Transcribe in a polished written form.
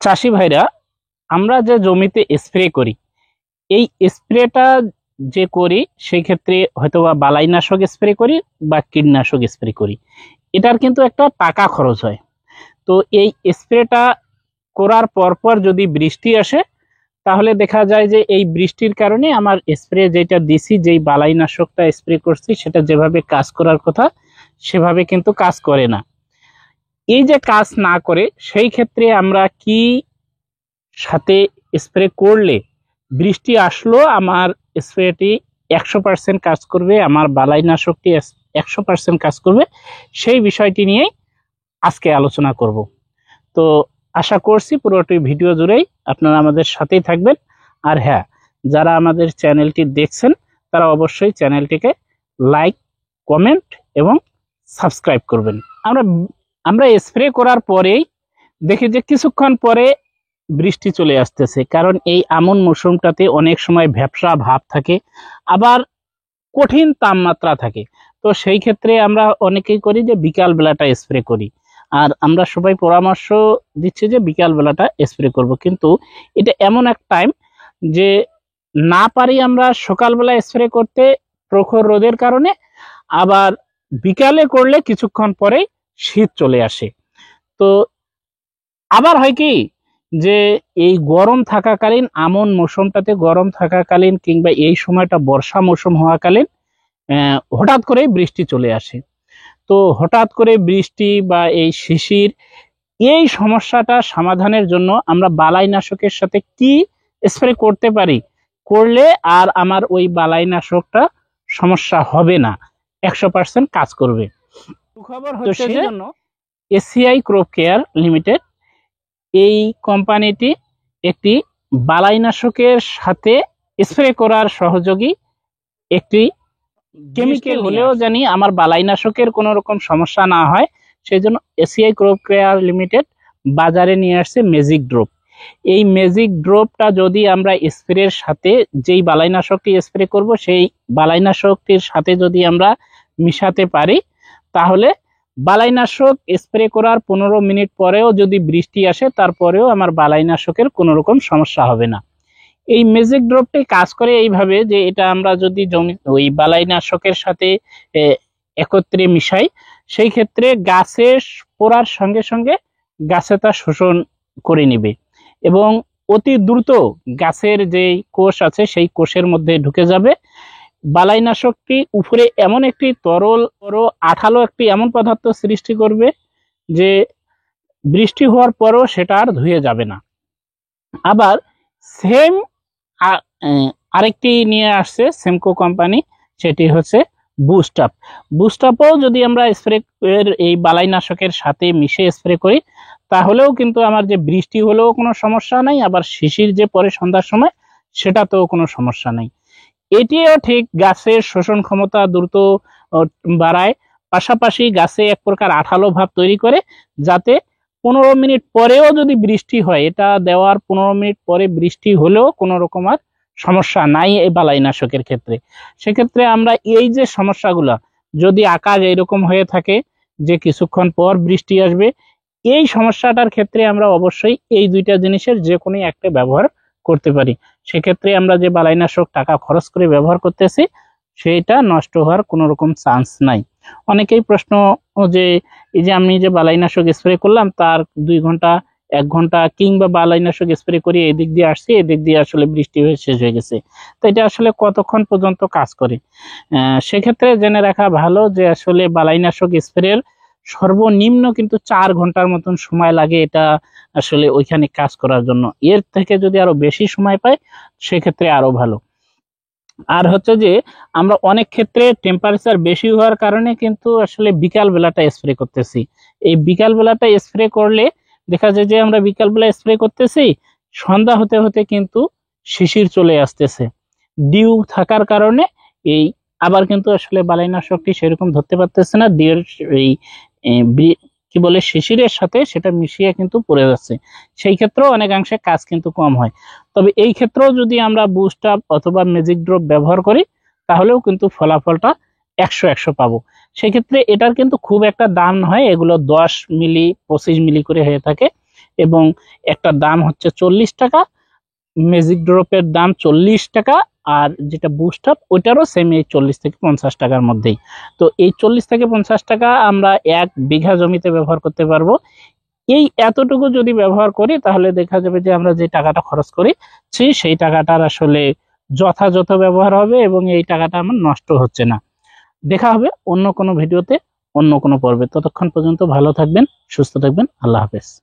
চাষি ভাইরা, আমরা যে জমিতে স্প্রে করি, এই স্প্রেটা যে করি সেই ক্ষেত্রে হয়তোবা বালাইনাশক স্প্রে করি বা কীটনাশক স্প্রে করি, এটার কিন্তু একটা টাকা খরচ হয়। তো এই স্প্রেটা করার পর যদি বৃষ্টি আসে, তাহলে দেখা যায় যে এই বৃষ্টির কারণে আমার স্প্রে যেটা দিছি, যেই বালাইনাশকটা স্প্রে করছি, সেটা যেভাবে কাজ করার কথা সেভাবে কিন্তু কাজ করে না। এই যে কাজ না করে, সেই ক্ষেত্রে আমরা কি সাথে স্প্রে করলে বৃষ্টি আসলো আমার স্প্রেটি 100% কাজ করবে, আমার বালাইনাশকটি 100% কাজ করবে, সেই বিষয়টি নিয়েই আজকে আলোচনা করব। তো আশা করছি পুরোটি ভিডিও জুড়েই আপনারা আমাদের সাথেই থাকবেন। আর হ্যাঁ, যারা আমাদের চ্যানেলটি দেখছেন তারা অবশ্যই চ্যানেলটিকে লাইক, কমেন্ট এবং সাবস্ক্রাইব করবেন। আমরা স্প্রে করার পরেই দেখি যে কিছুক্ষণ পরে বৃষ্টি চলে আসতেছে, কারণ এই আমন মৌসুমটাতে অনেক সময় ভ্যাপসা ভাব থাকে, আবার কঠিন তাপমাত্রা থাকে। তো সেই ক্ষেত্রে আমরা অনেকেই করি যে বিকাল বেলাটা স্প্রে করি, আর আমরা সবাই পরামর্শ দিচ্ছি যে বিকাল বেলাটা স্প্রে করব, কিন্তু এটা এমন এক টাইম যে না পারি আমরা সকালবেলা স্প্রে করতে প্রখর রোদের কারণে, আবার বিকালে করলে কিছুক্ষণ পরেই শীত চলে আসে। তো আবার হয় কি যে এই গরম থাকাকালীন, আমন মৌসুমটাতে গরম থাকাকালীন কিংবা এই সময়টা বর্ষা মৌসুম হওয়াকালীন হঠাৎ করে বৃষ্টি চলে আসে। তো হঠাৎ করে বৃষ্টি বা এই শিশির, এই সমস্যাটা সমাধানের জন্য আমরা বালাইনাশকের সাথে কি স্প্রে করতে পারি, করলে আর আমার ওই বালাইনাশকটা সমস্যা হবে না, 100% কাজ করবে। সুখবর হচ্ছে যে এসিআই ক্রপ কেয়ার লিমিটেড, এই কোম্পানিটি একটি বালাইনাশকের সাথে স্প্রে করার সহযোগী একটি কেমিক্যাল হলেও জানি আমার বালাইনাশকের কোনো রকম সমস্যা না হয়, সেই জন্য এসিআই ক্রপ কেয়ার লিমিটেড বাজারে নিয়ে আসছে ম্যাজিক ড্রপ। এই ম্যাজিক ড্রপটা যদি আমরা স্প্রের সাথে, যেই বালাইনাশকটি স্প্রে করব সেই বালাইনাশকটির সাথে যদি আমরা মিশাতে পারি, তাহলে বালাইনাশক স্প্রে করার 15 মিনিট পরেও যদি বৃষ্টি আসে, তারপরেও আমার বালাইনাশকের কোনো রকম সমস্যা হবে না। এই ম্যাজিক ড্রপটি কাজ করে এইভাবে যে এটা আমরা যদি জমি ওই বালাইনাশকের সাথে একত্রে মিশাই, সেই ক্ষেত্রে গাছে পড়ার সঙ্গে সঙ্গে গাছে তা শোষণ করে নেবে এবং অতি দ্রুত গাছের যে কোষ আছে সেই কোষের মধ্যে ঢুকে যাবে। বালাইনাশকটি উপরে এমন একটি তরল আঠালো একটি এমন পদার্থ সৃষ্টি করবে যে বৃষ্টি হওয়ার পরও সেটা আর ধুয়ে যাবে না। আবার সেম আরেকটি নিয়ে আসছে সেমকো কোম্পানি, সেটি হচ্ছে বুস্ট আপ। বুস্ট আপও যদি আমরা স্প্রে এই বালাইনাশকের সাথে মিশে স্প্রে করি, তাহলেও কিন্তু আমার যে বৃষ্টি হলেও কোনো সমস্যা নাই, আবার শিশির যে পরে সন্ধ্যার সময় সেটাতেও কোনো সমস্যা নাই। এটিও ঠিক গাছের শোষণ ক্ষমতা দ্রুত বাড়ায়, পাশাপাশি গাছে এক প্রকার আঠালো ভাব তৈরি করে, যাতে 15 মিনিট পরেও যদি বৃষ্টি হয়, এটা দেওয়ার 15 মিনিট পরে বৃষ্টি হলেও কোনো রকম আর সমস্যা নাই এই বালাইনাশকের ক্ষেত্রে। সেক্ষেত্রে আমরা এই যে সমস্যাগুলা, যদি আকাশ এইরকম হয়ে থাকে যে কিছুক্ষণ পর বৃষ্টি আসবে, এই সমস্যাটার ক্ষেত্রে আমরা অবশ্যই এই দুইটা জিনিসের যে কোনো একটা ব্যবহার করতে পারি। সেক্ষেত্রে আমরা যে বালাইনাশক টাকা খরচ করে ব্যবহার করতেছি, সেটা নষ্ট হওয়ার কোনো রকম চান্স নাই। অনেকেই প্রশ্ন যে এই যে আমি যে বালাইনাশক স্প্রে করলাম, তার 2 ঘন্টা 1 ঘন্টা কিংবা বালাইনাশক স্প্রে করি, এদিক দিয়ে আসছি, এদিক দিয়ে আসলে বৃষ্টি হয়ে শেষ হয়ে গেছে, তো এটা আসলে কতক্ষণ পর্যন্ত কাজ করে? সেক্ষেত্রে জেনে রাখা ভালো যে আসলে বালাইনাশক স্প্রের সর্বনিম্ন কিন্তু 4 ঘন্টার মতন সময় লাগে এটা আসলে ওইখানে কাজ করার জন্য। এর থেকে যদি আরো বেশি সময় পাই, সেক্ষেত্রে আরো ভালো। আর হচ্ছে যে আমরা অনেক ক্ষেত্রে টেম্পারেচার বেশি হওয়ার কারণে কিন্তু আসলে বিকাল বেলাটা স্প্রে করতেছি। এই বিকাল বেলাটা স্প্রে করলে দেখা যায় যে আমরা বিকাল বেলা স্প্রে করতেছি, সন্ধ্যা হতে হতে কিন্তু শিশির চলে আসতেছে, ডিউ থাকার কারণে এই আবার কিন্তু আসলে বালাইনাশকটি সেরকম ধরতে পারতেছে না, ডিউর এই কি বলে শিশিরের সাথে সেটা মিশিয়ে কিন্তু পড়ে যাচ্ছে, সেই ক্ষেত্রেও অনেকাংশে কাজ কিন্তু কম হয়। তবে এই ক্ষেত্রেও যদি আমরা বুস্ট আপ অথবা ম্যাজিক ড্রপ ব্যবহার করি, তাহলেও কিন্তু ফলাফলটা 100 পাবো। সেক্ষেত্রে এটার কিন্তু খুব একটা দাম নয়, এগুলো 10 মিলি 25 মিলি করে হয়ে থাকে। এবং একটা দাম হচ্ছে 40 টাকা, ম্যাজিক ড্রপের দাম 40 টাকা, আর যেটা বুস্ট আপ ওইটারও সেম এই 40 থেকে 50 টাকার মধ্যেই। তো এই 40 থেকে 50 টাকা আমরা 1 বিঘা জমিতে ব্যবহার করতে পারবো। এই এতটুকু যদি ব্যবহার করি তাহলে দেখা যাবে যে আমরা যে টাকাটা খরচ করি সেই টাকাটার আসলে যথাযথ ব্যবহার হবে এবং এই টাকাটা আমার নষ্ট হচ্ছে না। দেখা হবে অন্য কোনো ভিডিওতে, অন্য কোনো পর্বে। ততক্ষণ পর্যন্ত ভালো থাকবেন, সুস্থ থাকবেন। আল্লাহ হাফেজ।